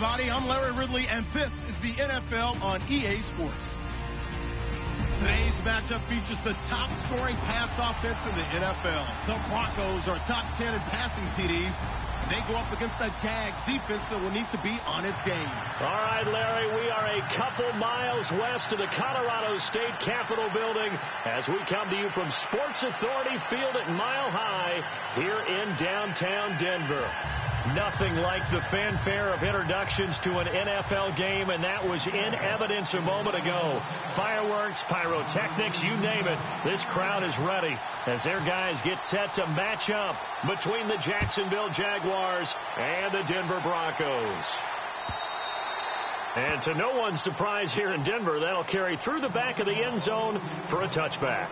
everybody. I'm Larry Ridley, and this is the NFL on EA Sports. Today's matchup features the top-scoring pass offense in the NFL. The Broncos are top 10 in passing TDs. They go up against the Jags defense that will need to be on its game. All right, Larry, we are a couple miles west of the Colorado State Capitol building as we come to you from Sports Authority Field at Mile High here in downtown Denver. Nothing like the fanfare of introductions to an NFL game, and that was in evidence a moment ago. Fireworks, pyrotechnics, you name it. This crowd is ready as their guys get set to match up between the Jacksonville Jaguars and the Denver Broncos. And to no one's surprise here in Denver, that'll carry through the back of the end zone for a touchback.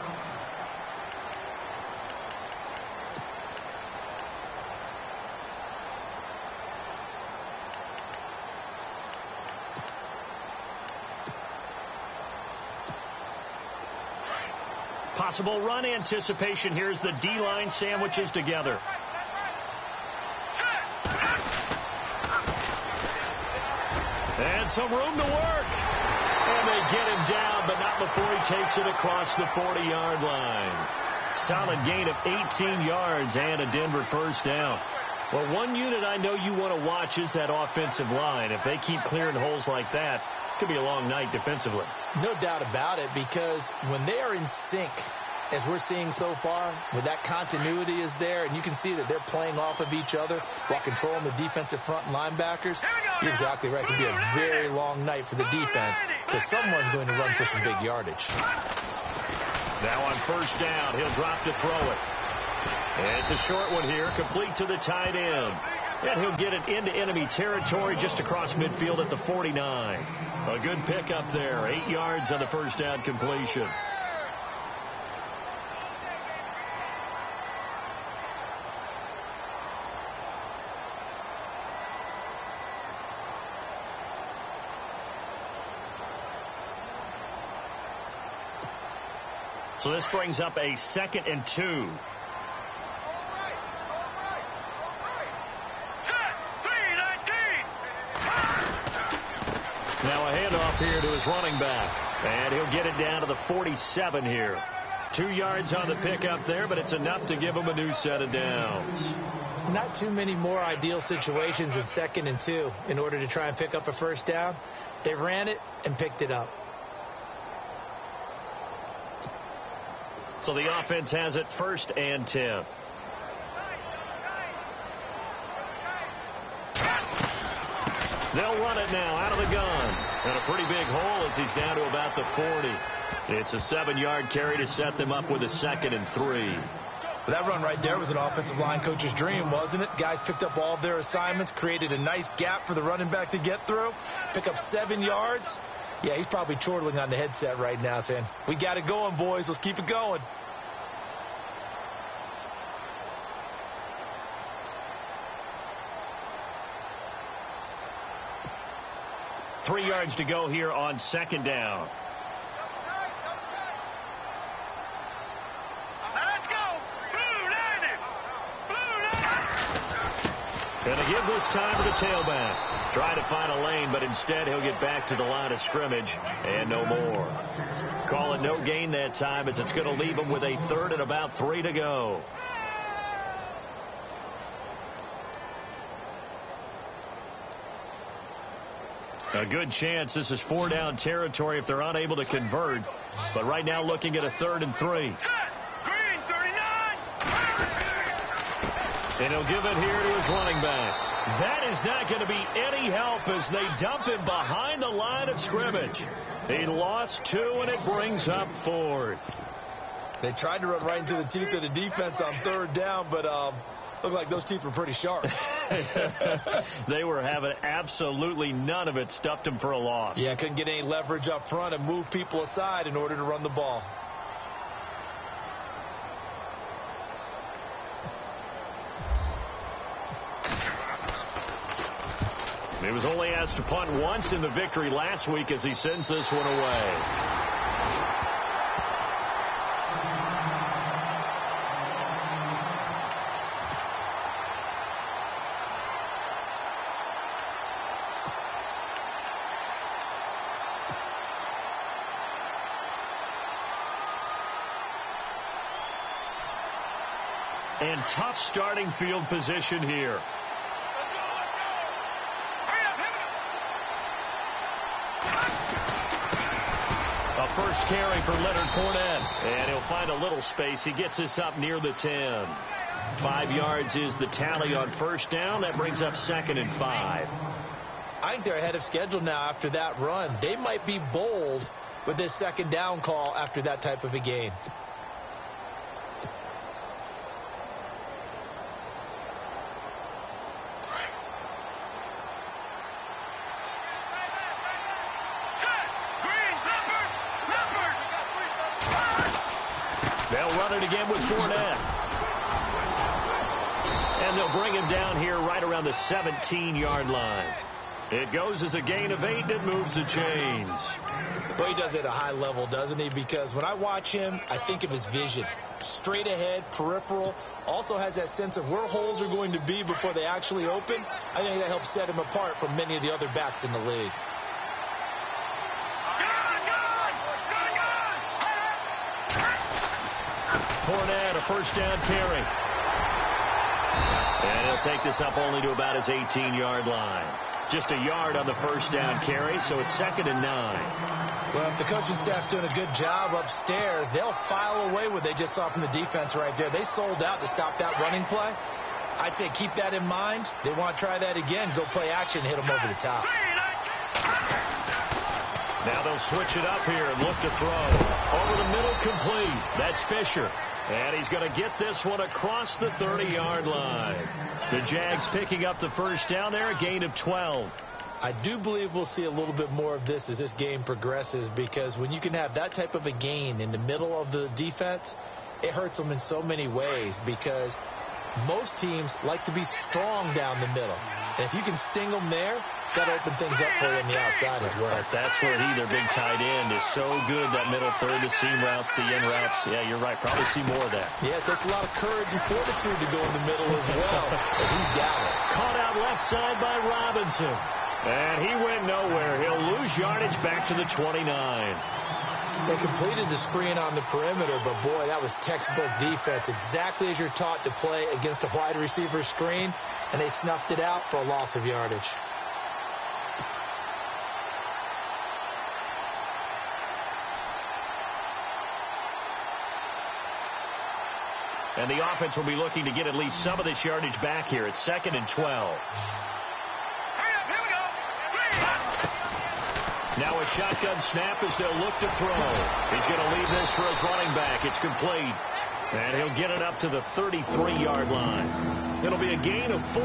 Possible run anticipation here as the D-line sandwiches together. And some room to work. And they get him down, but not before he takes it across the 40-yard line. Solid gain of 18 yards and a Denver first down. Well, one unit I know you want to watch is that offensive line. If they keep clearing holes like that, it could be a long night defensively. No doubt about it, because when they are in sync, as we're seeing so far, when that continuity is there, and you can see that they're playing off of each other while controlling the defensive front linebackers, you're exactly right. It can be a very long night for the defense because someone's going to run for some big yardage. Now on first down, he'll drop to throw it. And it's a short one here, complete to the tight end. And he'll get it into enemy territory just across midfield at the 49. A good pick up there, 8 yards on the first down completion. So this brings up a 2nd and 2. Now a handoff here to his running back. And he'll get it down to the 47 here. 2 yards on the pickup there, but it's enough to give him a new set of downs. Not too many more ideal situations in 2nd and 2 in order to try and pick up a first down. They ran it and picked it up. So the offense has it 1st and 10. They'll run it now out of the gun. And a pretty big hole as he's down to about the 40. It's a 7-yard carry to set them up with a 2nd and 3. That run right there was an offensive line coach's dream, wasn't it? Guys picked up all of their assignments, created a nice gap for the running back to get through, pick up 7 yards. Yeah, he's probably chortling on the headset right now saying, we got it going, boys. Let's keep it going. Three yards to go here on 2nd down. Let's go. Blue Nine. Gonna give this time to the tailback. Try to find a lane, but instead he'll get back to the line of scrimmage and no more. Call it no gain that time as it's going to leave him with a 3rd and about 3 to go. A good chance this is 4-down territory if they're unable to convert. But right now looking at a 3rd and 3. Green 39. And he'll give it here to his running back. That is not going to be any help as they dump him behind the line of scrimmage. He lost 2, and it brings up 4th. They tried to run right into the teeth of the defense on 3rd down, but looked like those teeth were pretty sharp. They were having absolutely none of it. Stuffed him for a loss. Yeah, couldn't get any leverage up front and move people aside in order to run the ball. He was only asked to punt once in the victory last week as he sends this one away. And tough starting field position here. A first carry for Leonard Fournette. And he'll find a little space. He gets us up near the 10. 5 yards is the tally on first down. That brings up 2nd and 5. I think they're ahead of schedule now after that run. They might be bold with this 2nd down call after that type of a game. They'll run it again with Fournette. And they'll bring him down here right around the 17-yard line. It goes as a gain of 8, and it moves the chains. Well, he does it at a high level, doesn't he? Because when I watch him, I think of his vision. Straight ahead, peripheral. Also has that sense of where holes are going to be before they actually open. I think that helps set him apart from many of the other backs in the league. Fournette, a first down carry. And he'll take this up only to about his 18-yard line. Just a yard on the first down carry, so it's 2nd and 9. Well, if the coaching staff's doing a good job upstairs, they'll file away what they just saw from the defense right there. They sold out to stop that running play. I'd say keep that in mind. They want to try that again. Go play action, hit them over the top. Now they'll switch it up here and look to throw. Over the middle, complete. That's Fisher. And he's going to get this one across the 30-yard line. The Jags picking up the first down there, a gain of 12. I do believe we'll see a little bit more of this as this game progresses, because when you can have that type of a gain in the middle of the defense, it hurts them in so many ways, because most teams like to be strong down the middle. And if you can sting them there, that'll open things up for you on the outside as well. That's where their big tight end is so good, that middle third, the seam routes, the in routes. Yeah, you're right. Probably see more of that. Yeah, it takes a lot of courage and fortitude to go in the middle as well. But he's got it. Caught out left side by Robinson. And he went nowhere. He'll lose yardage back to the 29. They completed the screen on the perimeter, but boy, that was textbook defense. Exactly as you're taught to play against a wide receiver screen, and they snuffed it out for a loss of yardage. And the offense will be looking to get at least some of this yardage back here. It's 2nd and 12. Now a shotgun snap as they'll look to throw. He's going to leave this for his running back. It's complete. And he'll get it up to the 33-yard line. It'll be a gain of 4.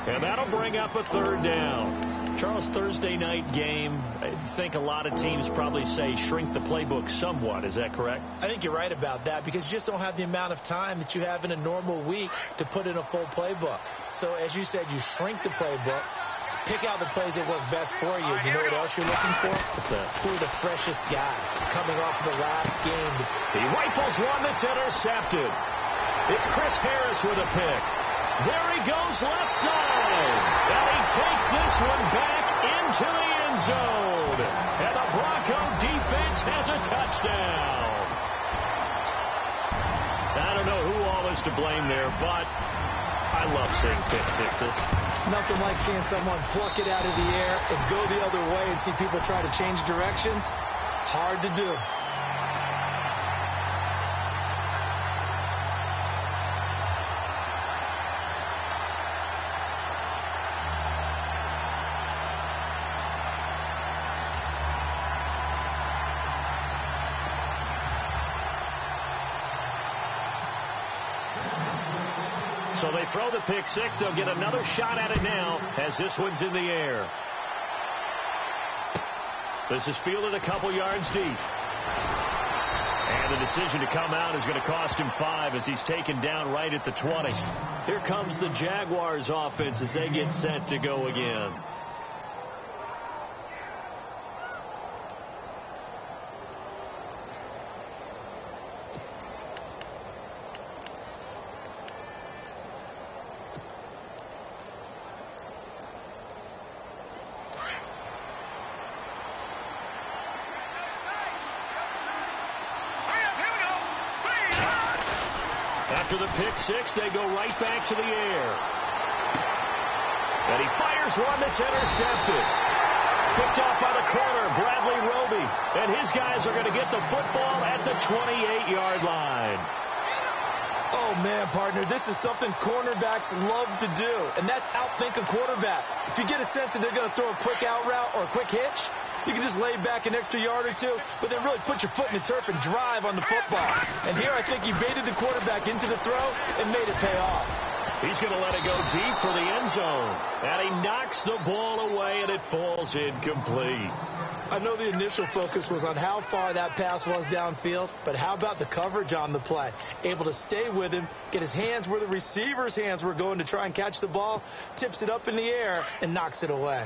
And that'll bring up a 3rd down. Charles, Thursday night game, I think a lot of teams probably say shrink the playbook somewhat. Is that correct? I think you're right about that, because you just don't have the amount of time that you have in a normal week to put in a full playbook. So as you said, you shrink the playbook. Pick out the plays that work best for you. You know what else you're looking for? What's that? Who are the freshest guys coming off the last game? He rifles one that's intercepted. It's Chris Harris with a pick. There he goes left side. And he takes this one back into the end zone. And the Bronco defense has a touchdown. I don't know who all is to blame there, but I love seeing pick sixes. Nothing like seeing someone pluck it out of the air and go the other way and see people try to change directions. Hard to do. So they throw the pick six. They'll get another shot at it now as this one's in the air. This is fielded a couple yards deep. And the decision to come out is going to cost him 5 as he's taken down right at the 20. Here comes the Jaguars offense as they get set to go again. After the pick six, they go right back to the air. And he fires one that's intercepted. Picked off by the corner, Bradley Roby. And his guys are going to get the football at the 28-yard line. Oh, man, partner, this is something cornerbacks love to do, and that's outthink a quarterback. If you get a sense that they're going to throw a quick out route or a quick hitch, you can just lay back an extra yard or two, but then really put your foot in the turf and drive on the football. And here I think he baited the quarterback into the throw and made it pay off. He's going to let it go deep for the end zone. And he knocks the ball away, and it falls incomplete. I know the initial focus was on how far that pass was downfield, but how about the coverage on the play? Able to stay with him, get his hands where the receiver's hands were going to try and catch the ball, tips it up in the air, and knocks it away.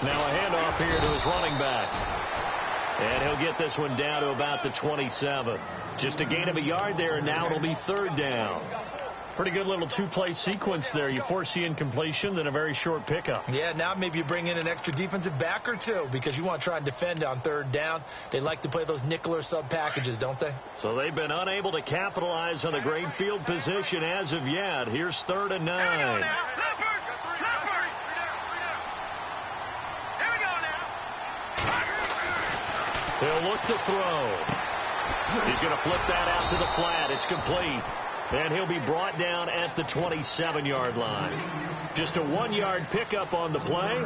Now a handoff here to his running back. And he'll get this one down to about the 27. Just a gain of a yard there, and now it'll be third down. Pretty good little two-play sequence there. You force the incompletion, then a very short pickup. Yeah, now maybe you bring in an extra defensive back or two because you want to try and defend on third down. They like to play those nickel or sub packages, don't they? So they've been unable to capitalize on the great field position as of yet. Here's 3rd and 9. He'll look to throw. He's going to flip that out to the flat. It's complete. And he'll be brought down at the 27-yard line. Just a 1-yard pickup on the play.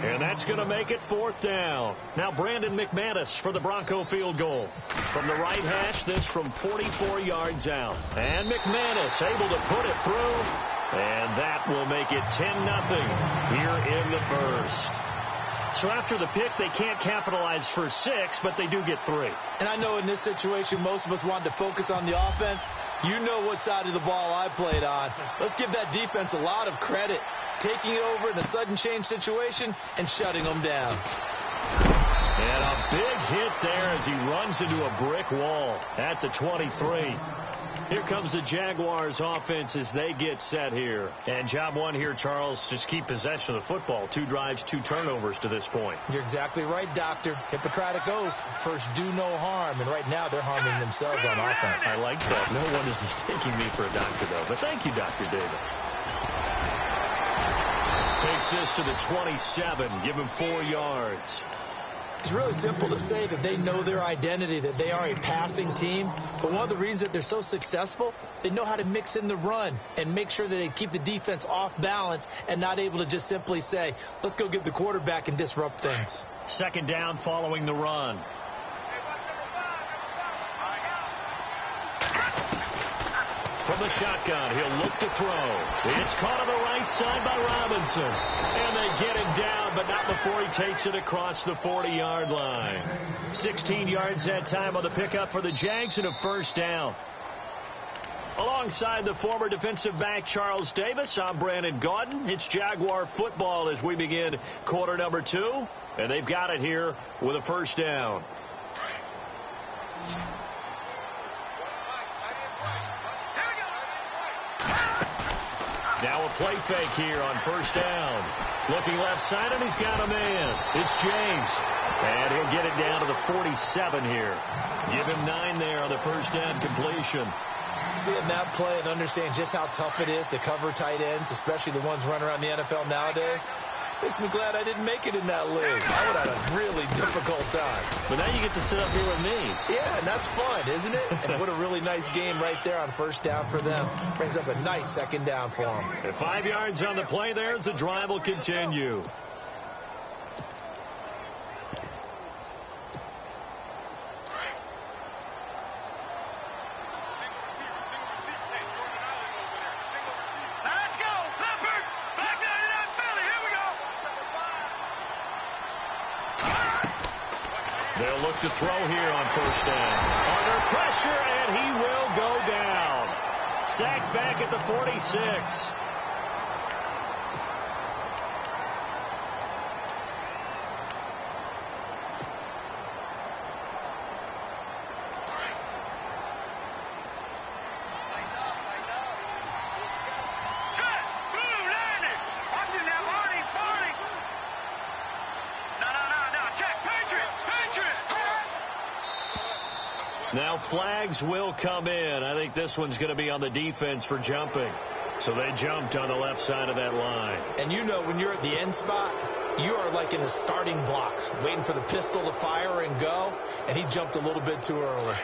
And that's going to make it 4th down. Now Brandon McManus for the Bronco field goal. From the right hash, this from 44 yards out. And McManus able to put it through. And that will make it 10-0 here in the first. So after the pick, they can't capitalize for 6, but they do get 3. And I know in this situation, most of us wanted to focus on the offense. You know what side of the ball I played on. Let's give that defense a lot of credit. Taking it over in a sudden change situation and shutting them down. And a big hit there as he runs into a brick wall at the 23. Here comes the Jaguars offense as they get set here. And job one here, Charles, just keep possession of the football. 2 drives, 2 turnovers to this point. You're exactly right, Doctor. Hippocratic oath. First, do no harm. And right now, they're harming themselves on offense. I like that. No one is mistaking me for a doctor, though. But thank you, Dr. Davis. Takes this to the 27. Give him 4 yards. It's really simple to say that they know their identity, that they are a passing team. But one of the reasons that they're so successful, they know how to mix in the run and make sure that they keep the defense off balance and not able to just simply say, let's go get the quarterback and disrupt things. 2nd down following the run. From the shotgun, he'll look to throw. It's caught on the right side by Robinson. And they get him down, but not before he takes it across the 40-yard line. 16 yards that time on the pickup for the Jags and a 1st down. Alongside the former defensive back Charles Davis, I'm Brandon Gaudin. It's Jaguar football as we begin quarter number 2. And they've got it here with a 1st down. Now a play fake here on 1st down. Looking left side, and he's got a man. It's James. And he'll get it down to the 47 here. Give him 9 there on the 1st down completion. Seeing that play and understanding just how tough it is to cover tight ends, especially the ones running around the NFL nowadays, makes me glad I didn't make it in that league. I would have had a really difficult time. But now you get to sit up here with me. Yeah, and that's fun, isn't it? And what a really nice game right there on 1st down for them. Brings up a nice 2nd down for them. And 5 yards on the play there as the drive will continue. They'll look to throw here on 1st down. Under pressure, and he will go down. Sacked back at the 46. Now flags will come in. I think this one's going to be on the defense for jumping. So they jumped on the left side of that line. And you know when you're at the end spot, you are like in the starting blocks, waiting for the pistol to fire and go, and he jumped a little bit too early.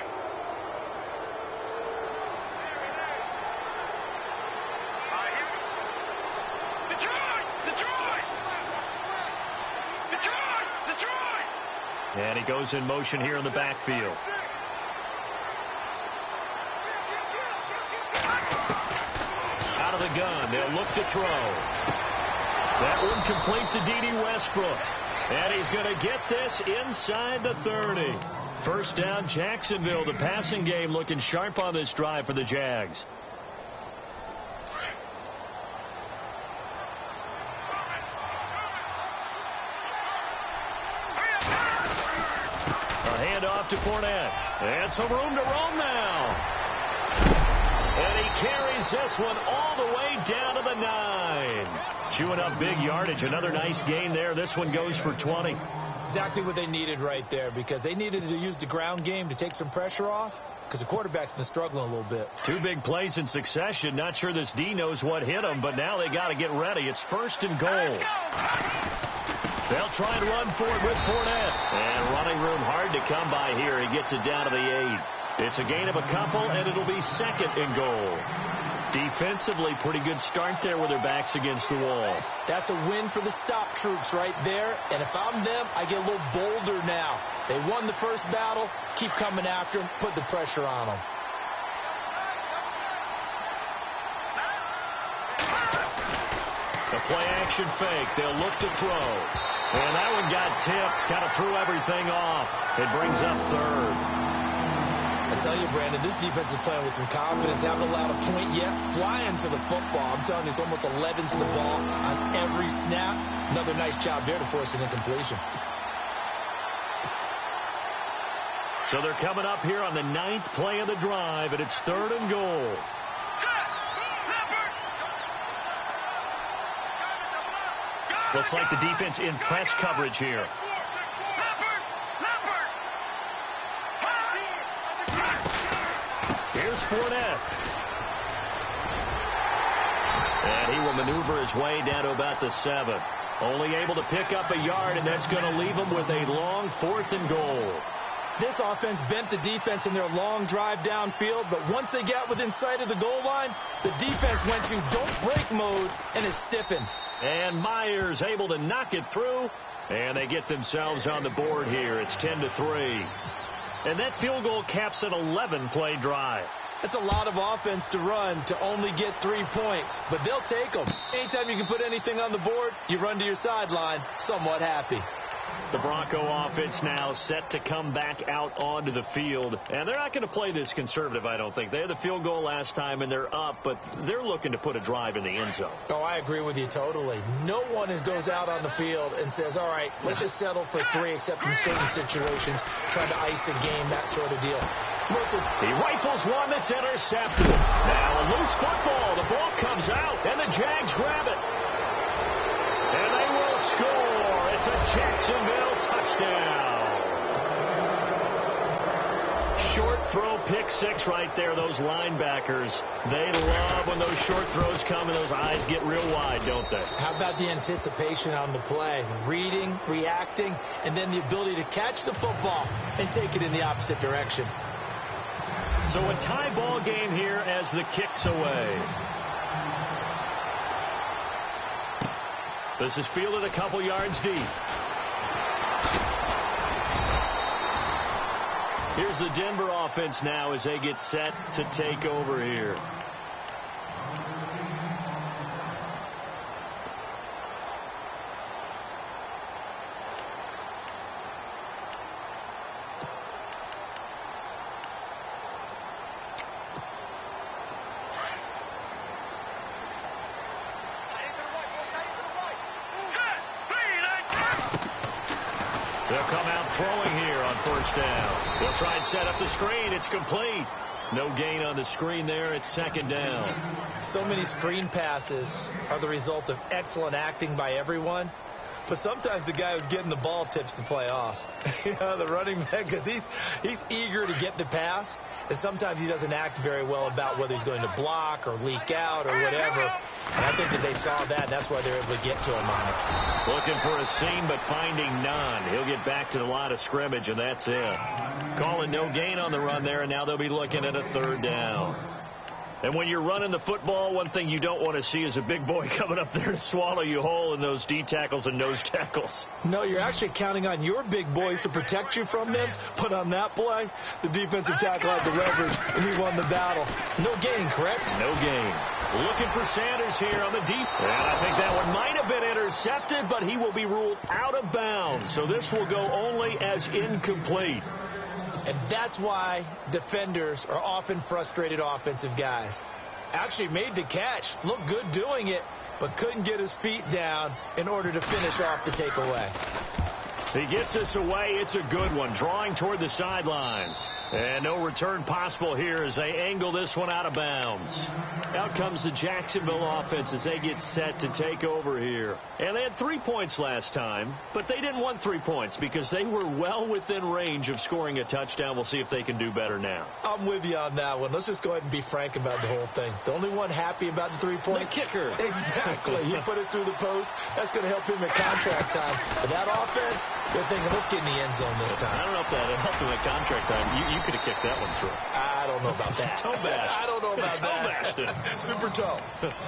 And he goes in motion here in the backfield. Out of the gun, they'll look to throw. That one complete to D.D. Westbrook. And he's going to get this inside the 30. First down, Jacksonville. The passing game looking sharp on this drive for the Jags. A handoff to Fournette. And some room to roam now. And he carries this one all the way down to the 9. Chewing up big yardage. Another nice gain there. This one goes for 20. Exactly what they needed right there, because they needed to use the ground game to take some pressure off, because the quarterback's been struggling a little bit. Two big plays in succession. Not sure this D knows what hit him, but now they got to get ready. It's first and goal. They'll try and run for it with Fournette. And running room hard to come by here. He gets it down to the 8. It's a gain of a couple, and it'll be second and goal. Defensively, pretty good start there with their backs against the wall. That's a win for the stop troops right there. And if I'm them, I get a little bolder now. They won the first battle. Keep coming after them. Put the pressure on them. A play-action fake. They'll look to throw. And that one got tipped. Kind of threw everything off. It brings up third. I tell you, Brandon, this defense is playing with some confidence. Haven't allowed a point yet. Flying to the football. I'm telling you, it's almost 11 to the ball on every snap. Another nice job there to force an incompletion. So they're coming up here on the 9th play of the drive, and it's third and goal. Looks like the defense in press coverage here. Here's Fournette. And he will maneuver his way down to about the 7. Only able to pick up a yard, and that's going to leave him with a long 4th and goal. This offense bent the defense in their long drive downfield, but once they got within sight of the goal line, the defense went to don't break mode and is stiffened. And Myers able to knock it through, and they get themselves on the board here. It's 10-3. And that field goal caps an 11-play drive. That's a lot of offense to run to only get 3 points, but they'll take them. Anytime you can put anything on the board, you run to your sideline somewhat happy. The Bronco offense now set to come back out onto the field. And they're not going to play this conservative, I don't think. They had the field goal last time, and they're up, but they're looking to put a drive in the end zone. Oh, I agree with you totally. No one goes out on the field and says, all right, let's just settle for 3, except in certain situations, trying to ice a game, that sort of deal. He rifles one that's intercepted. Now a loose football. The ball comes out, and the Jags grab it. And they will score. It's a Jacksonville touchdown. Short throw, pick 6 right there. Those linebackers, they love when those short throws come and those eyes get real wide, don't they? How about the anticipation on the play? Reading, reacting, and then the ability to catch the football and take it in the opposite direction. So a tie ball game here as the kick's away. This is fielded a couple yards deep. Here's the Denver offense now as they get set to take over here. They'll come out throwing here on first down. They'll try and set up the screen. It's complete. No gain on the screen there. It's second down. So many screen passes are the result of excellent acting by everyone. But sometimes the guy who's getting the ball tips the play off. The running back, because he's eager to get the pass, and sometimes he doesn't act very well about whether he's going to block or leak out or whatever. And I think that they saw that, and that's why they're able to get to him on it. Looking for a seam, but finding none. He'll get back to the line of scrimmage, and that's it. Calling no gain on the run there, and now they'll be looking at a third down. And when you're running the football, one thing you don't want to see is a big boy coming up there to swallow you whole in those D tackles and nose tackles. No, you're actually counting on your big boys to protect you from them. But on that play, the defensive tackle had the leverage, and he won the battle. No gain, correct? No gain. Looking for Sanders here on the deep. And I think that one might have been intercepted, but he will be ruled out of bounds. So this will go only as incomplete. And that's why defenders are often frustrated offensive guys. Actually made the catch, looked good doing it, but couldn't get his feet down in order to finish off the takeaway. He gets us away. It's a good one, drawing toward the sidelines. And no return possible here as they angle this one out of bounds. Out comes the Jacksonville offense as they get set to take over here. And they had 3 points last time, but they didn't want 3 points because they were well within range of scoring a touchdown. We'll see if they can do better now. I'm with you on that one. Let's just go ahead and be frank about the whole thing. The only one happy about the 3-point. The kicker. Exactly. He put it through the post. That's going to help him at contract time. But that offense, they're thinking, let's get in the end zone this time. I don't know if that helped him at contract time. You could have kicked that one through. I don't know about that. Toe bash. I don't know about that. Toe bashed. Super toe.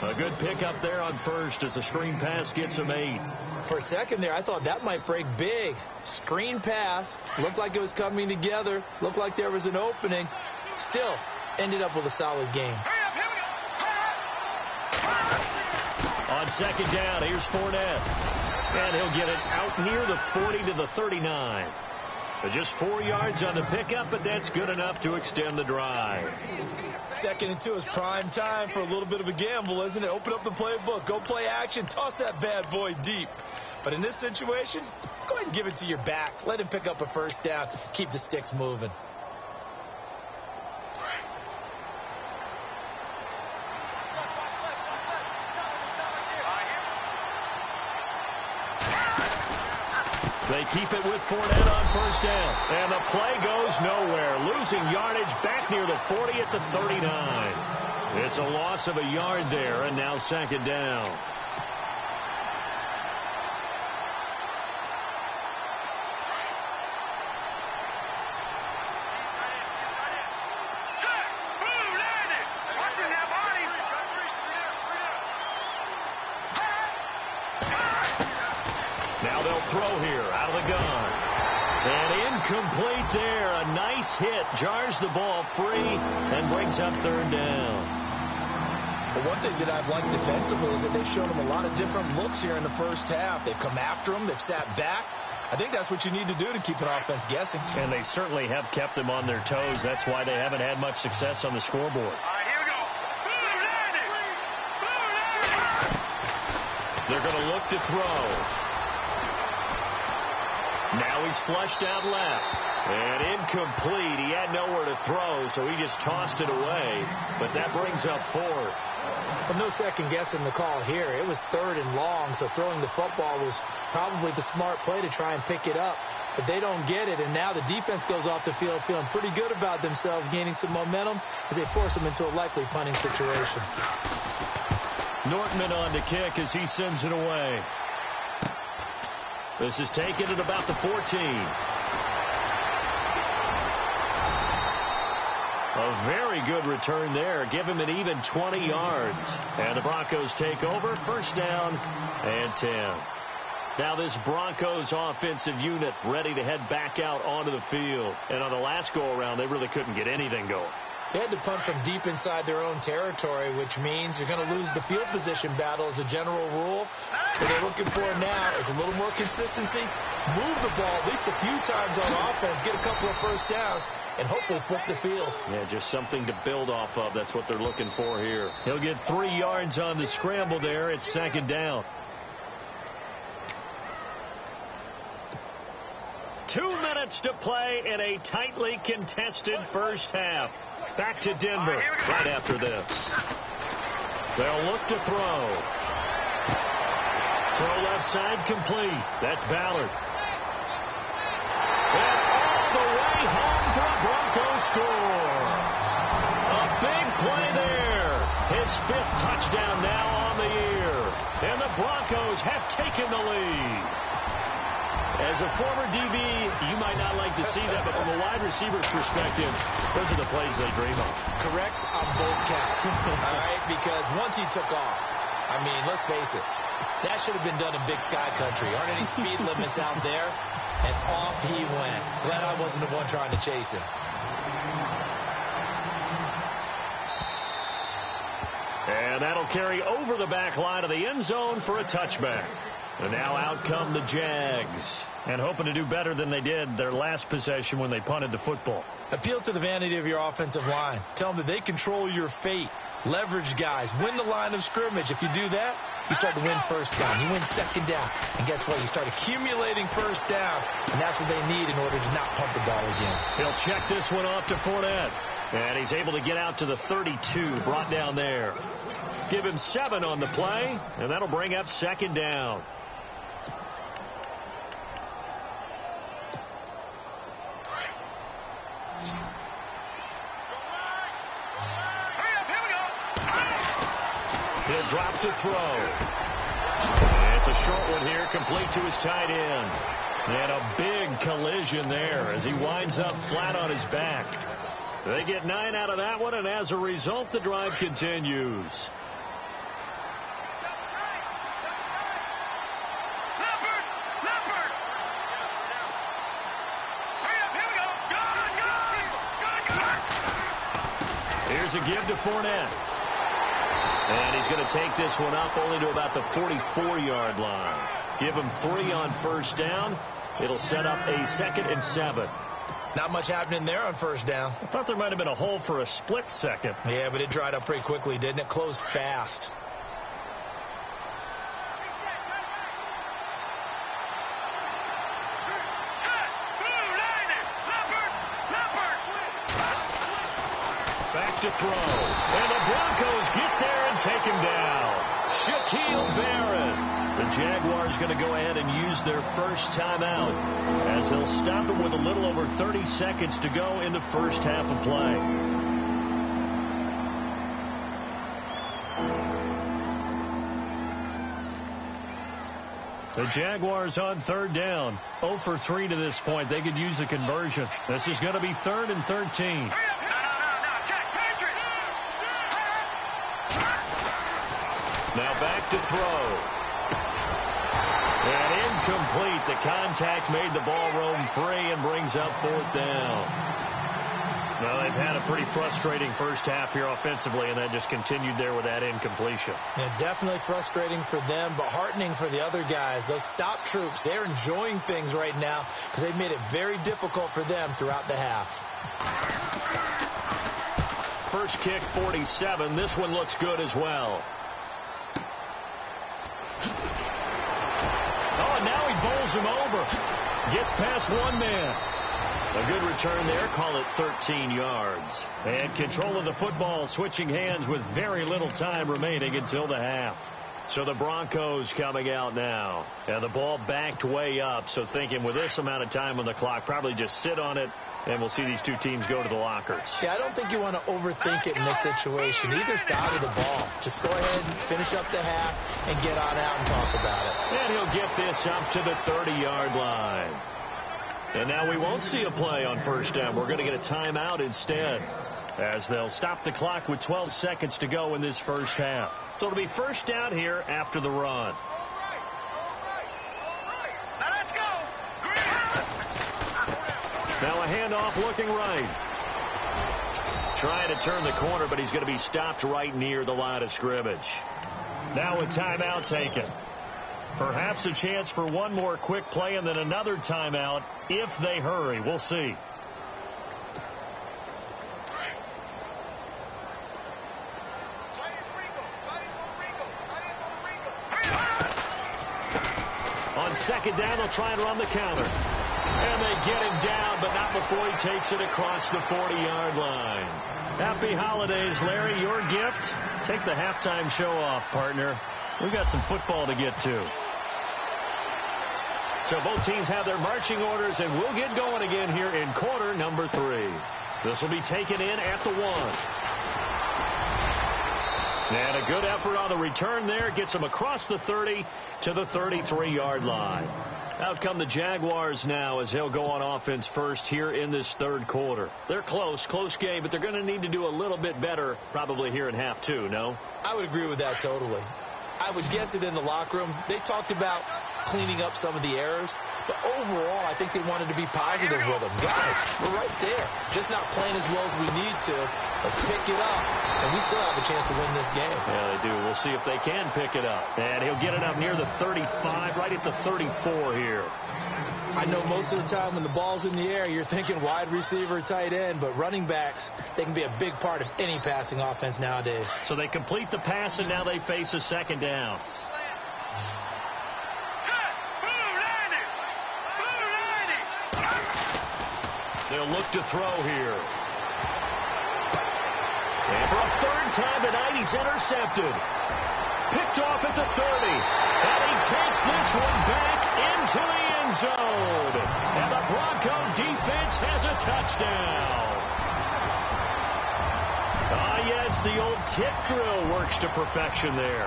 A good pickup there on first as the screen pass gets him 8. For a second there, I thought that might break big. Screen pass. Looked like it was coming together. Looked like there was an opening. Still, ended up with a solid game. On second down, here's Fournette. And he'll get it out near the 40 to the 39. Just 4 yards on the pickup, but that's good enough to extend the drive. 2nd and 2 is prime time for a little bit of a gamble, isn't it? Open up the playbook, go play action, toss that bad boy deep. But in this situation, go ahead and give it to your back. Let him pick up a first down. Keep the sticks moving. They keep it with Fournette on first down. And the play goes nowhere. Losing yardage back near the 40 at the 39. It's a loss of a yard there, and now second down. Now they'll throw here out of the gun. And incomplete there. A nice hit. Jars the ball free and brings up third down. Well, one thing that I've liked defensively is that they've shown him a lot of different looks here in the first half. They've come after him. They've sat back. I think that's what you need to do to keep an offense guessing. And they certainly have kept them on their toes. That's why they haven't had much success on the scoreboard. All right, here we go. They're going to look to throw. Now he's flushed out left. And incomplete. He had nowhere to throw, so he just tossed it away. But that brings up fourth. Well, no second guessing the call here. It was 3rd and long, so throwing the football was probably the smart play to try and pick it up. But they don't get it, and now the defense goes off the field feeling pretty good about themselves, gaining some momentum as they force them into a likely punting situation. Nortman on to kick as he sends it away. This is taken at about the 14. A very good return there. Give him an even 20 yards. And the Broncos take over. First down and 10. Now this Broncos offensive unit ready to head back out onto the field. And on the last go-around, they really couldn't get anything going. They had to punt from deep inside their own territory, which means you're going to lose the field position battle as a general rule. What they're looking for now is a little more consistency, move the ball at least a few times on offense, get a couple of first downs, and hopefully flip the field. Yeah, just something to build off of. That's what they're looking for here. He'll get 3 yards on the scramble there. It's second down. 2 minutes to play in a tightly contested first half. Back to Denver right after this. They'll look to throw. Throw left side complete. That's Ballard. And all the way home for a Broncos score. A big play there. His 5th touchdown now on the year. And the Broncos have taken the lead. As a former DB, you might not like to see that, but from a wide receiver's perspective, those are the plays they dream of. Correct on both counts. All right, because once he took off, I mean, let's face it, that should have been done in Big Sky Country. Aren't any speed limits out there? And off he went. Glad I wasn't the one trying to chase him. And that'll carry over the back line of the end zone for a touchback. And now out come the Jags. And hoping to do better than they did their last possession when they punted the football. Appeal to the vanity of your offensive line. Tell them that they control your fate. Leverage guys. Win the line of scrimmage. If you do that, you start to win first down. You win second down. And guess what? You start accumulating first downs. And that's what they need in order to not punt the ball again. He'll check this one off to Fournette. And he's able to get out to the 32. Brought down there. Give him 7 on the play. And that'll bring up second down. He'll drop to throw. It's a short one here, complete to his tight end. And a big collision there as he winds up flat on his back. They get 9 out of that one, and as a result, the drive continues. Here's a give to Fournette. And he's going to take this one up only to about the 44-yard line. Give him 3 on first down. It'll set up a 2nd and 7. Not much happening there on first down. I thought there might have been a hole for a split second. Yeah, but it dried up pretty quickly, didn't it? Closed fast. Back to throw. And the Broncos get there and take him down. Shaquille Barrett. The Jaguars going to go ahead and use their first timeout as they'll stop it with a little over 30 seconds to go in the first half of play. The Jaguars on third down. 0 for 3 to this point. They could use a conversion. This is going to be 3rd and 13. Now back to throw. And incomplete. The contact made the ball roam free and brings up 4th down. Well, they've had a pretty frustrating first half here offensively, and that just continued there with that incompletion. Yeah, definitely frustrating for them, but heartening for the other guys. Those stop troops, they're enjoying things right now because they've made it very difficult for them throughout the half. First kick, 47. This one looks good as well. Oh, and now he bowls him over. Gets past one man. A good return there. Call it 13 yards. And control of the football switching hands with very little time remaining until the half. So the Broncos coming out now. And the ball backed way up. So thinking with this amount of time on the clock, probably just sit on it. And we'll see these two teams go to the lockers. Yeah, I don't think you want to overthink it in this situation. Either side of the ball. Just go ahead and finish up the half and get on out and talk about it. And he'll get this up to the 30-yard line. And now we won't see a play on first down. We're going to get a timeout instead as they'll stop the clock with 12 seconds to go in this first half. So it'll be first down here after the run. Now a handoff looking right. Trying to turn the corner, but he's going to be stopped right near the line of scrimmage. Now a timeout taken. Perhaps a chance for one more quick play and then another timeout if they hurry. We'll see. On second down, they'll try and run the counter. And they get him down, but not before he takes it across the 40-yard line. Happy holidays, Larry. Your gift? Take the halftime show off, partner. We've got some football to get to. So both teams have their marching orders, and we'll get going again here in quarter number 3. This will be taken in at the 1. And a good effort on the return there. Gets him across the 30 to the 33-yard line. Out come the Jaguars now as they'll go on offense first here in this third quarter. They're close game, but they're going to need to do a little bit better probably here in half 2, no? I would agree with that totally. I would guess it in the locker room. They talked about cleaning up some of the errors, but overall, I think they wanted to be positive with them. Guys, we're right there. Just not playing as well as we need to. Let's pick it up, and we still have a chance to win this game. Yeah, they do. We'll see if they can pick it up. And he'll get it up near the 35, right at the 34 here. I know most of the time when the ball's in the air, you're thinking wide receiver, tight end, but running backs, they can be a big part of any passing offense nowadays. So they complete the pass, and now they face a second down. They'll look to throw here. And for a third time tonight, he's intercepted. Picked off at the 30. And he takes this one back into the end zone. And the Bronco defense has a touchdown. Yes, the old tip drill works to perfection there.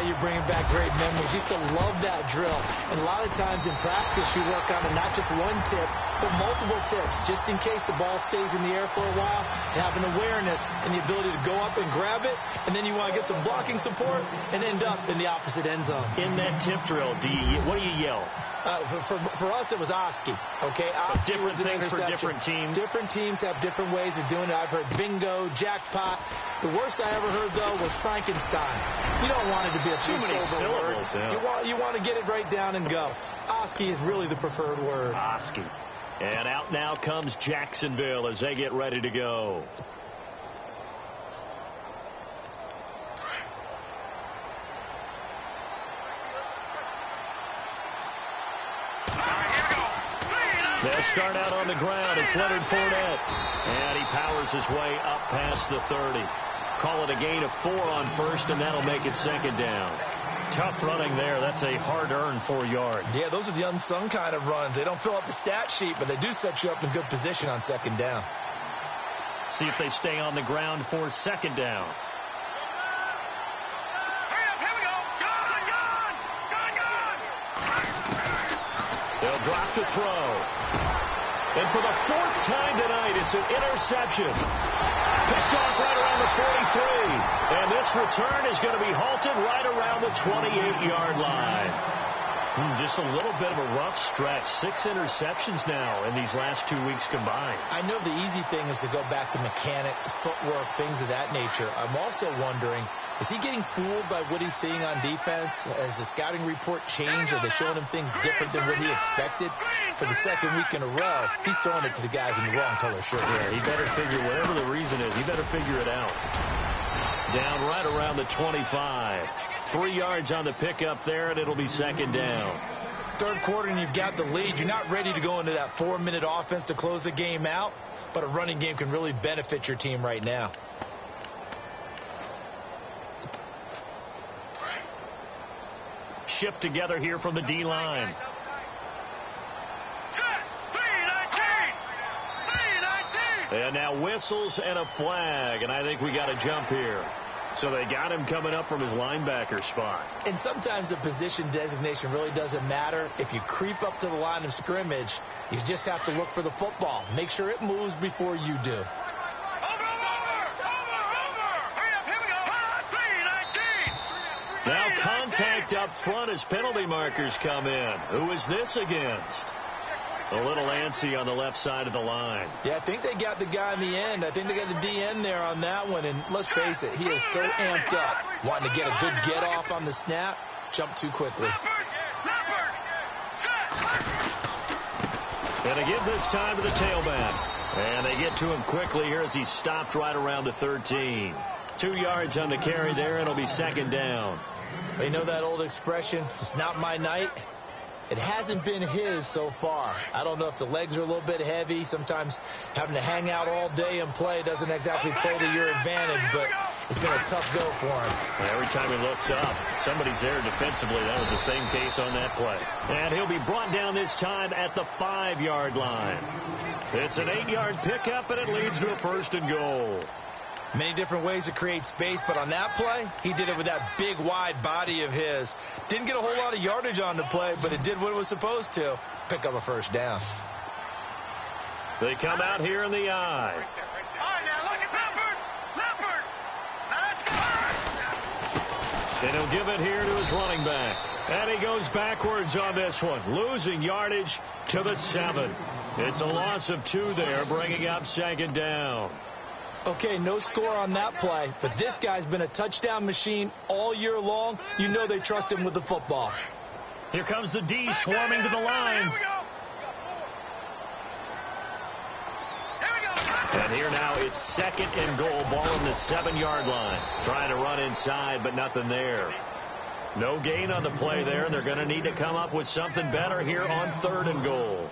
You're bringing back great memories. Used to love that drill. And a lot of times in practice, you work on not just one tip, but multiple tips, just in case the ball stays in the air for a while. To have an awareness and the ability to go up and grab it, and then you want to get some blocking support and end up in the opposite end zone. In that tip drill, what do you yell? For us, it was Oski. Okay, Oski different things for different teams. Different teams have different ways of doing it. I've heard bingo, jackpot. The worst I ever heard, though, was Frankenstein. You don't want it to be a too many syllables. Yeah. You want to get it right down and go. Oski is really the preferred word. Oski. And out now comes Jacksonville as they get ready to go. They'll start out on the ground. It's Leonard Fournette. And he powers his way up past the 30. Call it a gain of 4 on first, and that'll make it second down. Tough running there. That's a hard-earned 4 yards. Yeah, those are the unsung kind of runs. They don't fill up the stat sheet, but they do set you up in good position on second down. See if they stay on the ground for second down. They'll drop the throw. And for the 4th time tonight, it's an interception. Picked off right around the 43. And this return is going to be halted right around the 28-yard line. Just a little bit of a rough stretch. 6 interceptions now in these last 2 weeks combined. I know the easy thing is to go back to mechanics, footwork, things of that nature. I'm also wondering, is he getting fooled by what he's seeing on defense? Has the scouting report changed? Are they showing him things different than what he expected? For the second week in a row, he's throwing it to the guys in the wrong color shirt. Yeah, he better figure, whatever the reason is, he better figure it out. Down right around the 25. 3 yards on the pickup there, and it'll be second down. Third quarter, and you've got the lead. You're not ready to go into that 4-minute offense to close the game out, but a running game can really benefit your team right now. Shift together here from the D-line. And now whistles and a flag, and I think we got a jump here. So they got him coming up from his linebacker spot. And sometimes the position designation really doesn't matter. If you creep up to the line of scrimmage, you just have to look for the football. Make sure it moves before you do. Now contact up front as penalty markers come in. Who is this against? A little antsy on the left side of the line. Yeah, I think they got the guy in the end. I think they got the DN there on that one. And let's face it, he is so amped up, wanting to get a good get-off on the snap, jump too quickly. And they give this time to the tailback. And they get to him quickly here as he stopped right around the 13. 2 yards on the carry there, and it'll be second down. You know that old expression, it's not my night? It hasn't been his so far. I don't know if the legs are a little bit heavy. Sometimes having to hang out all day and play doesn't exactly play to your advantage, but it's been a tough go for him. Every time he looks up, somebody's there defensively. That was the same case on that play. And he'll be brought down this time at the 5-yard line. It's an 8-yard pickup, and it leads to a 1st and goal. Many different ways to create space, but on that play, he did it with that big, wide body of his. Didn't get a whole lot of yardage on the play, but it did what it was supposed to. Pick up a 1st down. They come out here in the I. All right, now look at Leopard. Let's go. And he'll give it here to his running back. And he goes backwards on this one, losing yardage to the 7. It's a loss of 2 there, bringing up 2nd down. Okay, no score on that play, but this guy's been a touchdown machine all year long. You know they trust him with the football. Here comes the D swarming to the line. Here we go. And here now it's 2nd and goal, ball on the 7-yard line. Trying to run inside, but nothing there. No gain on the play there, and they're going to need to come up with something better here on 3rd and goal.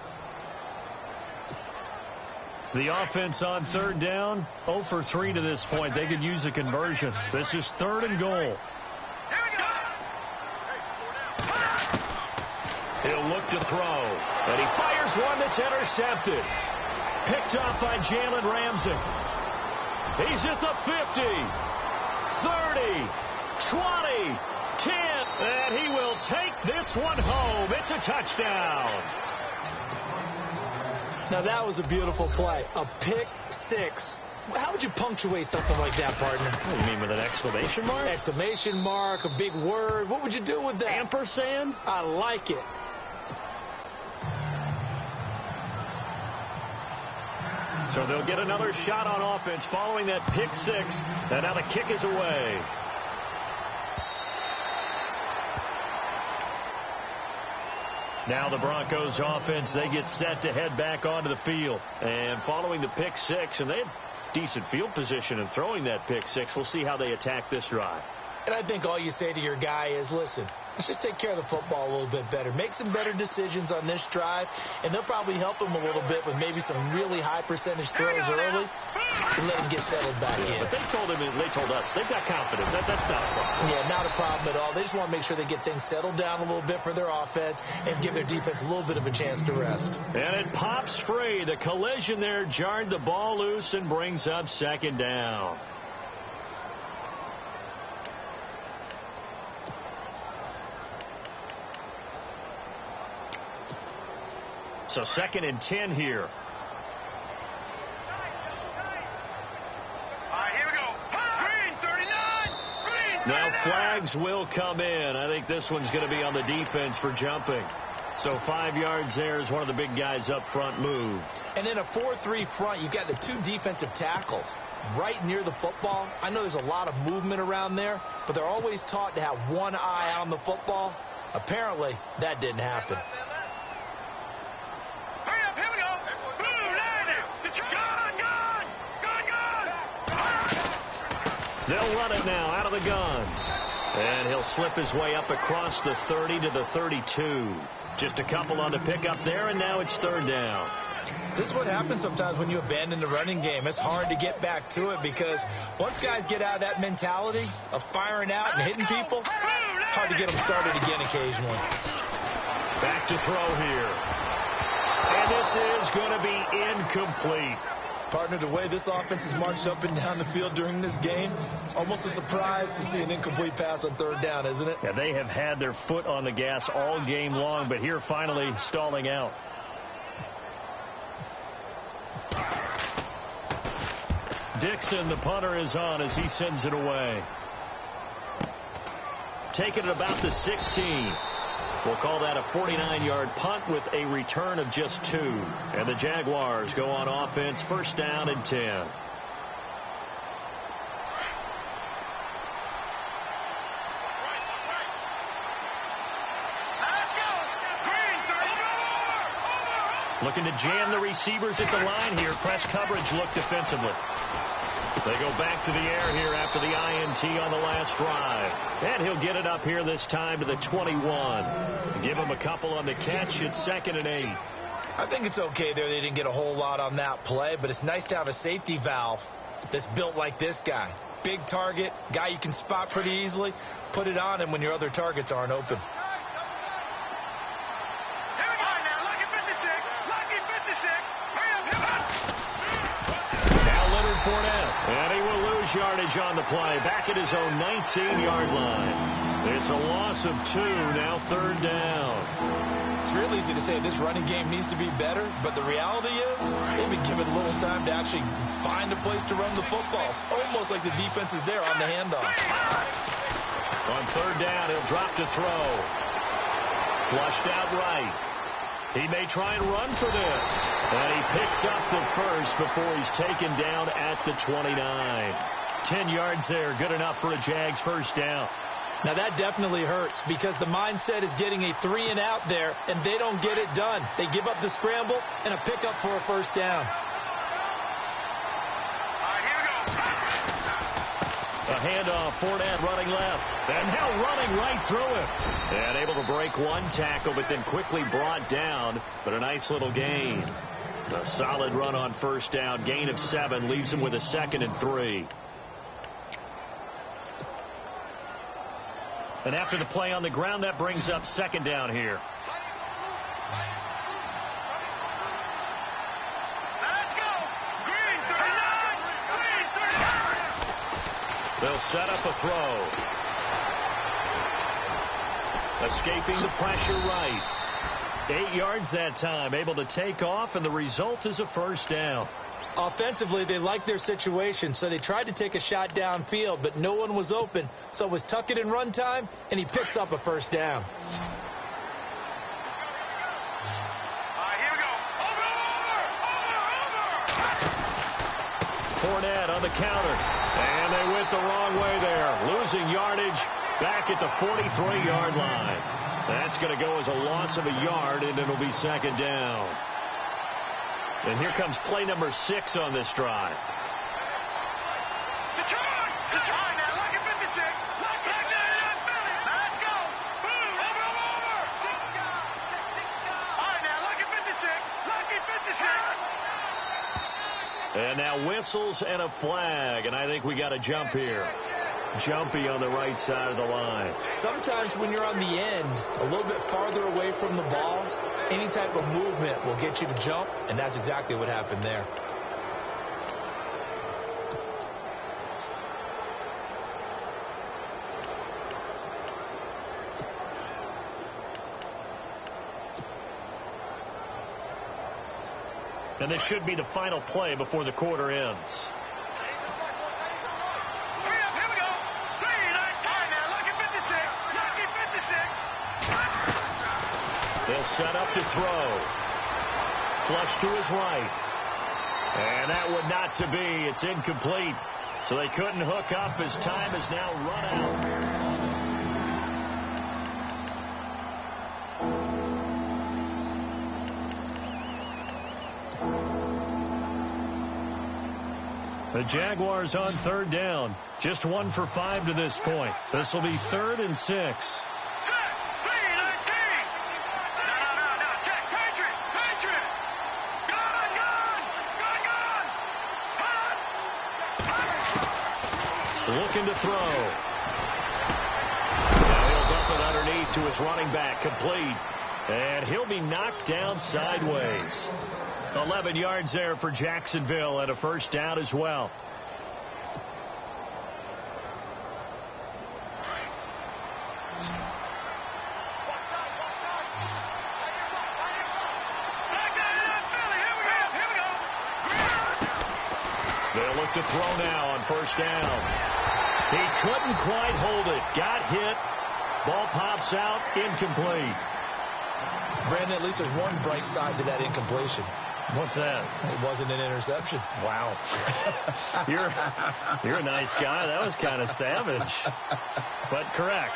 The offense on 3rd down, 0 for 3 to this point. They could use a conversion. This is 3rd and goal. He'll look to throw, and he fires one that's intercepted. Picked off by Jalen Ramsey. He's at the 50, 30, 20, 10, and he will take this one home. It's a touchdown. Now, that was a beautiful play. A pick 6. How would you punctuate something like that, partner? What do you mean, with an exclamation mark? Exclamation mark, a big word. What would you do with that? Ampersand? I like it. So they'll get another shot on offense following that pick 6. And now the kick is away. Now the Broncos offense, they get set to head back onto the field. And following the pick 6, and they have decent field position in throwing that pick 6. We'll see how they attack this drive. And I think all you say to your guy is, listen, let's just take care of the football a little bit better. Make some better decisions on this drive, and they'll probably help him a little bit with maybe some really high percentage throws early to let him get settled back in. But they told us, they've got confidence. That's not a problem. Yeah, not a problem at all. They just want to make sure they get things settled down a little bit for their offense and give their defense a little bit of a chance to rest. And it pops free. The collision there jarred the ball loose and brings up 2nd down. So 2nd and 10 here. All right, here we go. Green 39. Now flags will come in. I think this one's going to be on the defense for jumping. So 5 yards there as one of the big guys up front moved. And in a 4-3 front, you've got the 2 defensive tackles right near the football. I know there's a lot of movement around there, but they're always taught to have one eye on the football. Apparently, that didn't happen. They'll run it now out of the gun. And he'll slip his way up across the 30 to the 32. Just a couple on the pickup there, and now it's 3rd down. This is what happens sometimes when you abandon the running game. It's hard to get back to it because once guys get out of that mentality of firing out and hitting people, hard to get them started again occasionally. Back to throw here. And this is going to be incomplete. Partner, the way this offense has marched up and down the field during this game, it's almost a surprise to see an incomplete pass on 3rd down, isn't it? Yeah, they have had their foot on the gas all game long, but here finally stalling out. Dixon, the punter, is on as he sends it away. Taking it about the 16. We'll call that a 49-yard punt with a return of just 2. And the Jaguars go on offense, 1st down and 10. Looking to jam the receivers at the line here. Press coverage look defensively. They go back to the air here after the INT on the last drive. And he'll get it up here this time to the 21. Give him a couple on the catch. It's 2nd and 8. I think it's okay there. They didn't get a whole lot on that play, but it's nice to have a safety valve that's built like this guy. big target, guy you can spot pretty easily, put it on him when your other targets aren't open. Now Leonard Fournette, and he will lose yardage on the play, back at his own 19-yard line. It's a loss of 2, now 3rd down. It's real easy to say this running game needs to be better, but the reality is they've been given little time to actually find a place to run the football. It's almost like the defense is there on the handoff. On 3rd down, he'll drop to throw. Flushed out right. He may try and run for this. And he picks up the first before he's taken down at the 29. 10 yards there, good enough for a Jags first down. Now that definitely hurts because the mindset is getting a 3-and-out there, and they don't get it done. They give up the scramble and a pickup for a first down. A handoff, Fournette running left, and now running right through him. And able to break one tackle, but then quickly brought down, but a nice little gain. A solid run on first down, gain of 7, leaves him with a 2nd and 3. And after the play on the ground, that brings up 2nd down here. Let's go! Green 39! Green 39! They'll set up a throw. Escaping the pressure right. 8 yards that time, able to take off, and the result is a first down. Offensively, they liked their situation, so they tried to take a shot downfield, but no one was open, so it was tuck it in run time, and he picks up a first down. All right, here we go. Over! Fournette on the counter, and they went the wrong way there, losing yardage back at the 43-yard line. That's going to go as a loss of a yard, and it'll be 2nd down. And here comes play number 6 on this drive. The try now. Lucky 56. Let's go. Boom. Over. All right, now, Lucky 56. And now whistles and a flag, and I think we got a jump here. Jumpy on the right side of the line. Sometimes when you're on the end, a little bit farther away from the ball, any type of movement will get you to jump, and that's exactly what happened there. And this should be the final play before the quarter ends. They'll set up to throw. Flush to his right. And that would not to be. It's incomplete. So they couldn't hook up as time is now run out. The Jaguars on 3rd down. Just 1 for 5 to this point. This will be 3rd and 6. Looking to throw. Now he'll dump it underneath to his running back, complete. And he'll be knocked down sideways. 11 yards there for Jacksonville and a first down as well. They'll look to throw now on first down. He couldn't quite hold it. Got hit. Ball pops out. Incomplete. Brandon, at least there's one bright side to that incompletion. What's that? It wasn't an interception. Wow. You're a nice guy. That was kind of savage. But correct.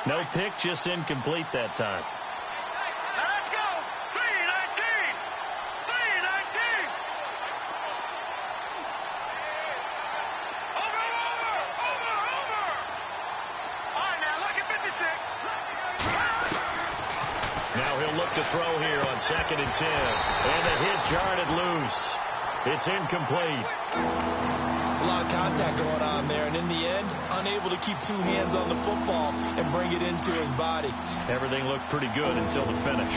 No pick, just incomplete that time. Let's go. 319. 319. Over. All right, now, Lucky 56. Now he'll look to throw here on 2nd and 10. And the hit jarred it loose. It's incomplete. It's a a lot of contact going on there, and in the end, unable to keep two hands on the football and bring it into his body. Everything looked pretty good until the finish.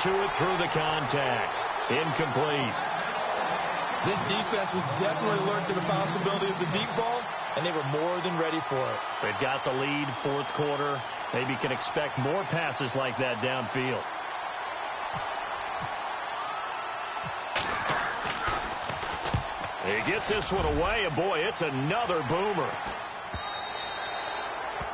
To it through the contact. Incomplete. This defense was definitely alert to the possibility of the deep ball, and they were more than ready for it. They've got the lead, fourth quarter. Maybe can expect more passes like that downfield. He gets this one away, and boy, it's another boomer.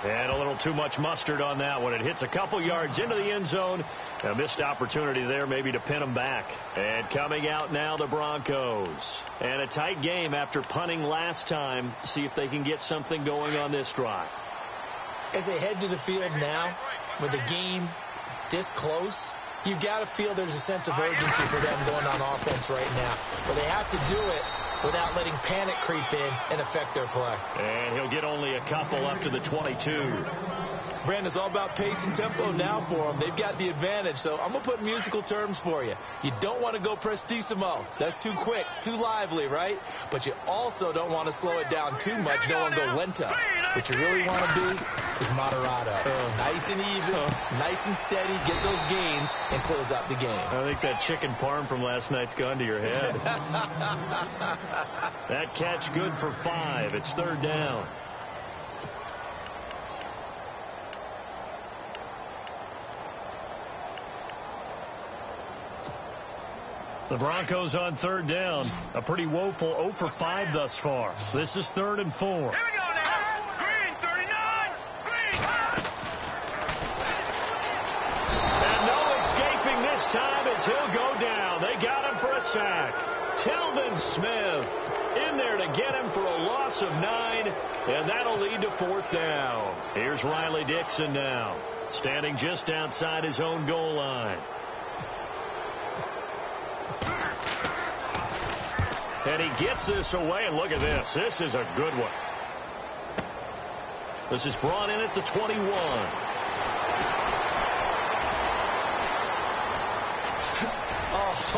And a little too much mustard on that one. It hits a couple yards into the end zone. A missed opportunity there maybe to pin them back. And coming out now, the Broncos. And a tight game after punting last time. See if they can get something going on this drive. As they head to the field now, with the game this close, you got to feel there's a sense of urgency for them going on offense right now. But they have to do it without letting panic creep in and affect their play. And he'll get only a couple up to the 22. Brandon, it's all about pace and tempo now for them. They've got the advantage, so I'm going to put musical terms for you. You don't want to go prestissimo. That's too quick, too lively, right? But you also don't want to slow it down too much. You don't want to go lento. What you really want to be is moderato. Nice and even, nice and steady, get those gains, and close out the game. I think that chicken parm from last night's gone to your head. That catch good for 5. It's third down. The Broncos on third down. A pretty woeful 0 for 5 thus far. This is 3rd and 4. Here we go now. Green, 39. Green. And no escaping this time as he'll go down. They got him for a sack. Telvin Smith in there to get him for a loss of 9. And that'll lead to 4th down. Here's Riley Dixon now. Standing just outside his own goal line. And he gets this away, and look at this. This is a good one. This is brought in at the 21.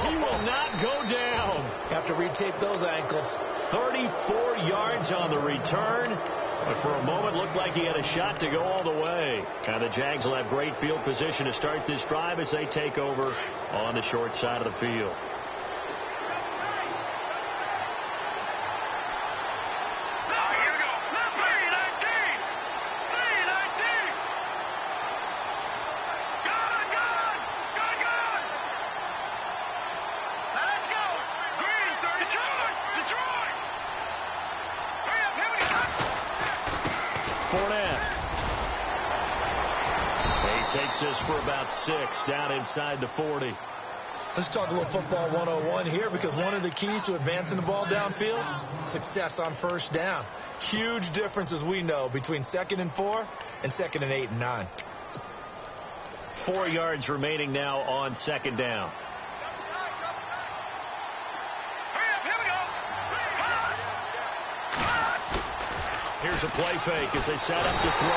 He will not go down. Have to retape those ankles. 34 yards on the return. But for a moment, looked like he had a shot to go all the way. And the Jags will have great field position to start this drive as they take over on the short side of the field. Takes this for about 6 down inside the 40. Let's talk a little football 101 here, because one of the keys to advancing the ball downfield, success on first down. Huge difference, as we know, between 2nd and 4 and 2nd and 8 and 9. 4 yards remaining now on 2nd down. Here's a play fake as they set up to throw.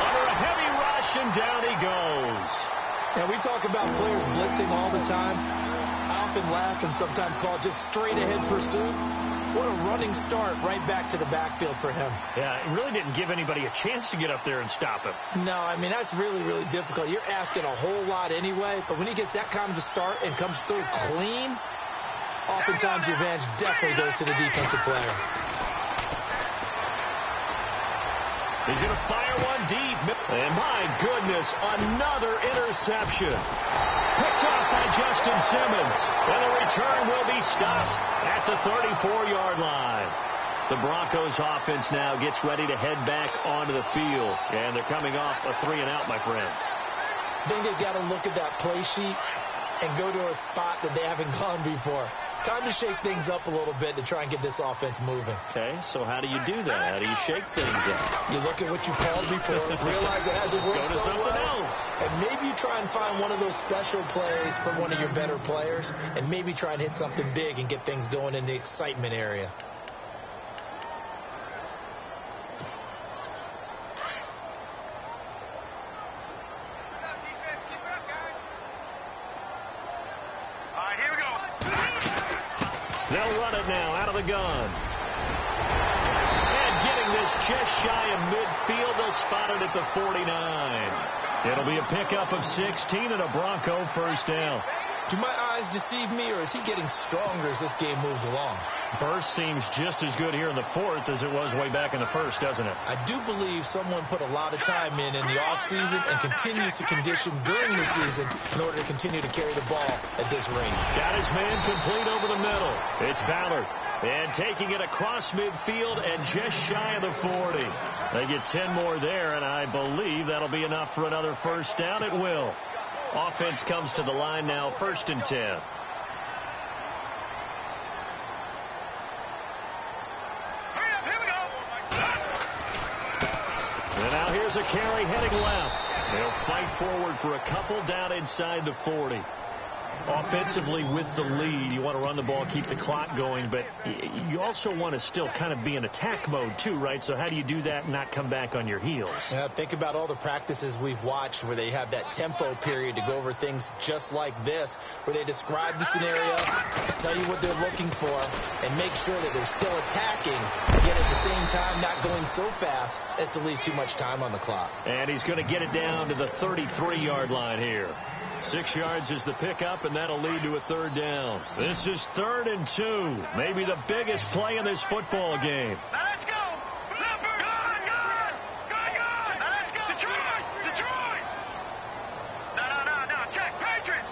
Under a heavy rush, and down he goes. And we talk about players blitzing all the time. I often laugh and sometimes call it just straight-ahead pursuit. What a running start right back to the backfield for him. Yeah, it really didn't give anybody a chance to get up there and stop him. No, I mean, that's really, really difficult. You're asking a whole lot anyway, but when he gets that kind of a start and comes through clean, oftentimes the advantage definitely goes to the defensive player. He's going to fire one deep. And my goodness, another interception. Picked off by Justin Simmons. And the return will be stopped at the 34-yard line. The Broncos offense now gets ready to head back onto the field. And they're coming off a 3-and-out, my friend. I think they've got to look at that play sheet and go to a spot that they haven't gone before. Time to shake things up a little bit to try and get this offense moving. Okay, so how do you do that? How do you shake things up? You look at what you called before, realize it hasn't worked Go to so something well, else. Yes. And maybe you try and find one of those special plays from one of your better players, and maybe try and hit something big and get things going in the excitement area. They'll run it now out of the gun. And getting this just shy of midfield, they'll spot it at the 49. It'll be a pickup of 16 and a Bronco first down. Do my eyes deceive me, or is he getting stronger as this game moves along? Burst seems just as good here in the fourth as it was way back in the first, doesn't it? I do believe someone put a lot of time in the offseason and continues to condition during the season in order to continue to carry the ball at this rate. Got his man complete over the middle. It's Ballard. And taking it across midfield and just shy of the 40. They get 10 more there, and I believe that'll be enough for another first down. It will. Offense comes to the line now, 1st and 10. And now here's a carry heading left. They'll fight forward for a couple down inside the 40. Offensively with the lead, you want to run the ball, keep the clock going, but you also want to still kind of be in attack mode too, right? So how do you do that and not come back on your heels? Yeah, think about all the practices we've watched where they have that tempo period to go over things just like this, where they describe the scenario, tell you what they're looking for, and make sure that they're still attacking, yet at the same time not going so fast as to leave too much time on the clock. And he's going to get it down to the 33-yard line here. 6 yards is the pickup, and that'll lead to a 3rd down. This is 3rd and 2. Maybe the biggest play in this football game. Now let's go. Leopard. Good. Now let's go. Detroit. No. Check. Patriots.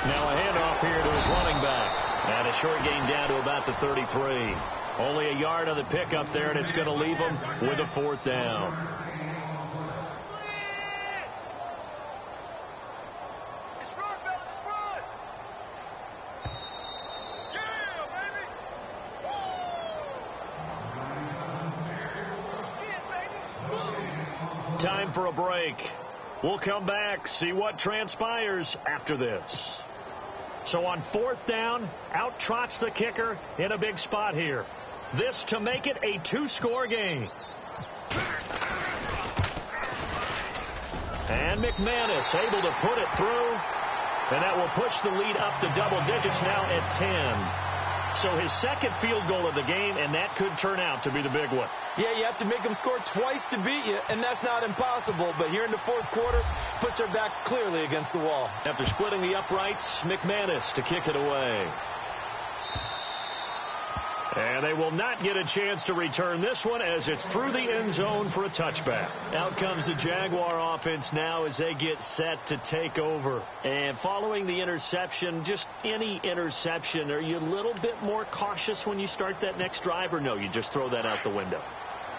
Now a handoff here to his running back. And a short gain down to about the 33. Only a yard on the pickup there, and it's going to leave him with a 4th down. Time for a break. We'll come back, see what transpires after this. So on 4th down, out trots the kicker in a big spot here. This to make it a 2-score game. And McManus able to put it through. And that will push the lead up to double digits now at 10. So his 2nd field goal of the game, and that could turn out to be the big one. Yeah, you have to make them score twice to beat you, and that's not impossible. But here in the 4th quarter, puts their backs clearly against the wall. After splitting the uprights, McManus to kick it away. And they will not get a chance to return this one as it's through the end zone for a touchback. Out comes the Jaguar offense now as they get set to take over. And following the interception, just any interception, are you a little bit more cautious when you start that next drive, or no, you just throw that out the window?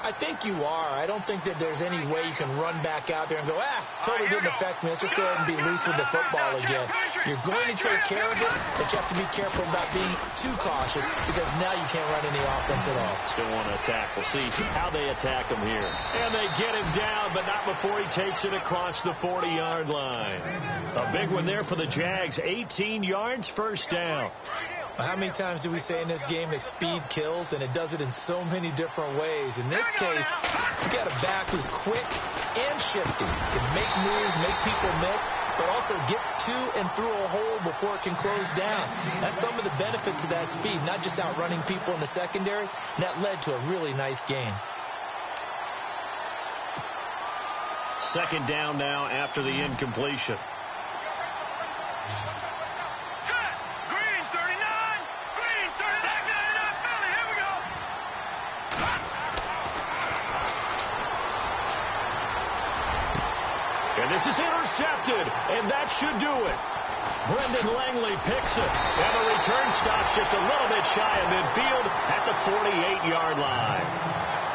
I think you are. I don't think that there's any way you can run back out there and go, totally didn't affect me. Let's just go ahead and be loose with the football again. You're going to take care of it, but you have to be careful about being too cautious because now you can't run any offense at all. Still want to attack. We'll see how they attack him here. And they get him down, but not before he takes it across the 40-yard line. A big one there for the Jags. 18 yards, 1st down. How many times do we say in this game that speed kills, and it does it in so many different ways? In this case, you got a back who's quick and shifty, can make moves, make people miss, but also gets to and through a hole before it can close down. That's some of the benefits of that speed, not just outrunning people in the secondary, and that led to a really nice game. 2nd down now after the incompletion. And this is intercepted, and that should do it. Brendan Langley picks it, and the return stops just a little bit shy of midfield at the 48-yard line.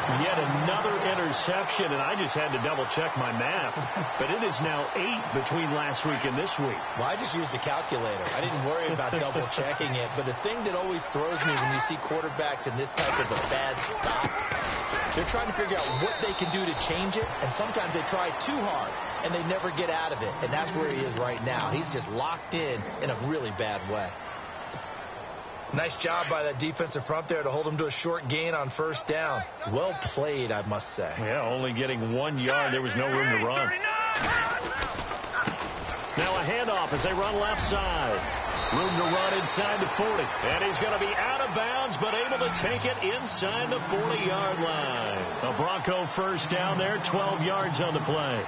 Yet another interception, and I just had to double-check my math. But it is now 8 between last week and this week. Well, I just used a calculator. I didn't worry about double-checking it. But the thing that always throws me when you see quarterbacks in this type of a bad spot, they're trying to figure out what they can do to change it, and sometimes they try too hard, and they never get out of it. And that's where he is right now. He's just locked in a really bad way. Nice job by that defensive front there to hold him to a short gain on first down. Well played, I must say. Yeah, only getting 1 yard. There was no room to run. Now a handoff as they run left side. Room to run inside the 40. And he's going to be out of bounds, but able to take it inside the 40-yard line. A Bronco first down there, 12 yards on the play.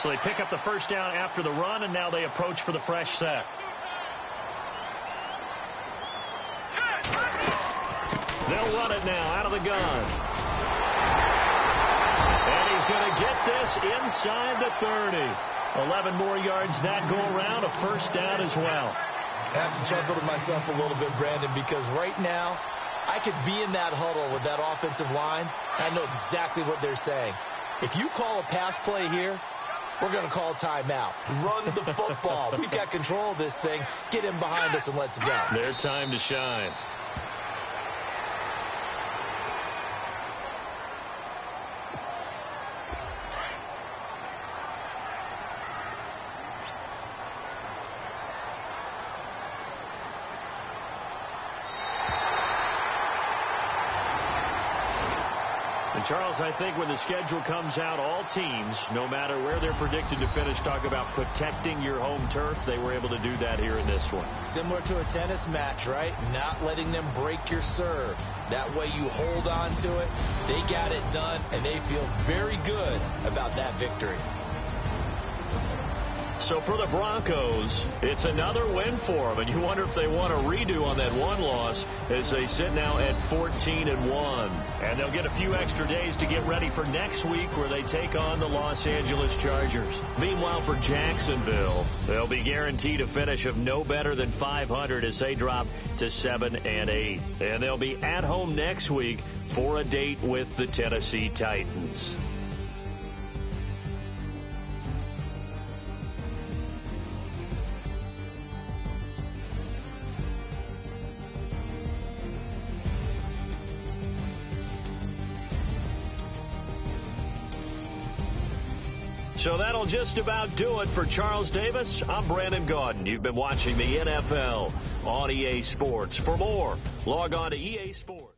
So they pick up the first down after the run, and now they approach for the fresh set. They'll run it now out of the gun. And he's going to get this inside the 30. 11 more yards that go around, a first down as well. I have to chuckle to myself a little bit, Brandon, because right now I could be in that huddle with that offensive line. I know exactly what they're saying. If you call a pass play here, we're going to call a timeout. Run the football. We've got control of this thing. Get in behind us and let's go. Their time to shine. And Charles, I think when the schedule comes out, all teams, no matter where they're predicted to finish, talk about protecting your home turf. They were able to do that here in this one. Similar to a tennis match, right? Not letting them break your serve. That way you hold on to it. They got it done, and they feel very good about that victory. So for the Broncos, it's another win for them, and you wonder if they want a redo on that one loss as they sit now at 14-1. And they'll get a few extra days to get ready for next week where they take on the Los Angeles Chargers. Meanwhile, for Jacksonville, they'll be guaranteed a finish of no better than 500 as they drop to 7-8. And they'll be at home next week for a date with the Tennessee Titans. So that'll just about do it for Charles Davis. I'm Brandon Gaudin. You've been watching the NFL on EA Sports. For more, log on to EA Sports.